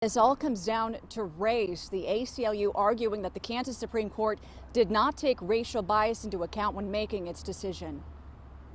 This all comes down to race. The ACLU arguing that the Kansas Supreme Court did not take racial bias into account when making its decision.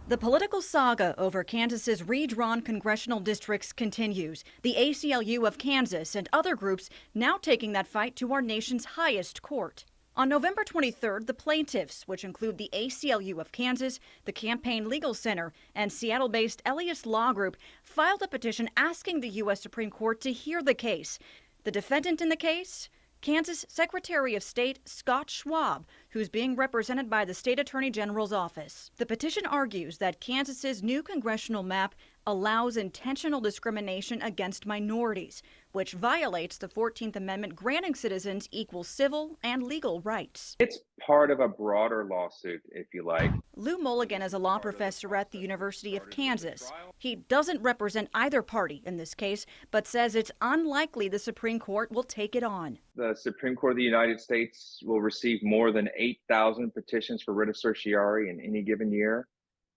The political saga over Kansas's redrawn congressional districts continues. The ACLU of Kansas and other groups now taking that fight to our nation's highest court. On November 23rd, the plaintiffs, which include the ACLU of Kansas, the Campaign Legal Center, and Seattle-based Elias Law Group, filed a petition asking the U.S. Supreme Court to hear the case. The defendant in the case? Kansas Secretary of State Scott Schwab, who's being represented by the state attorney general's office. The petition argues that Kansas's new congressional map allows intentional discrimination against minorities, which violates the 14th Amendment granting citizens equal civil and legal rights. It's part of a broader lawsuit, if you like. Lou Mulligan is a law professor at the University of Kansas. He doesn't represent either party in this case, but says it's unlikely the Supreme Court will take it on. The Supreme Court of the United States will receive more than 8,000 petitions for writ of certiorari in any given year,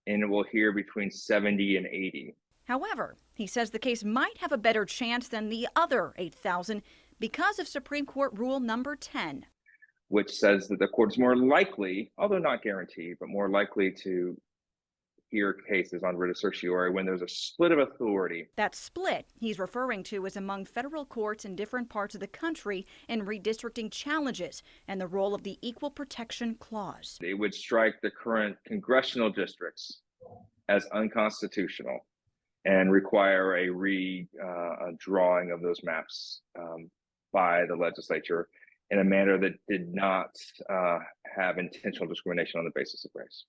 and it will hear between 70 and 80. However, he says the case might have a better chance than the other 8,000 because of Supreme Court Rule number 10. Which says that the court is more likely, although not guaranteed, but more likely to hear cases on writ of certiorari when there's a split of authority. That split he's referring to is among federal courts in different parts of the country in redistricting challenges and the role of the Equal Protection Clause. It would strike the current congressional districts as unconstitutional and require a redrawing of those maps by the legislature in a manner that did not have intentional discrimination on the basis of race.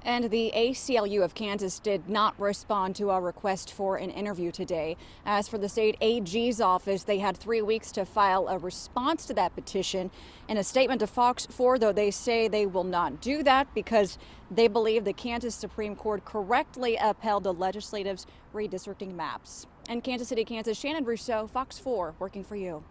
And the ACLU of Kansas did not respond to our request for an interview today. As for the state AG's office, they had 3 weeks to file a response to that petition. In a statement to Fox 4, though, they say they will not do that because they believe the Kansas Supreme Court correctly upheld the legislative's redistricting maps. In Kansas City, Kansas, Shannon Rousseau, Fox 4, working for you.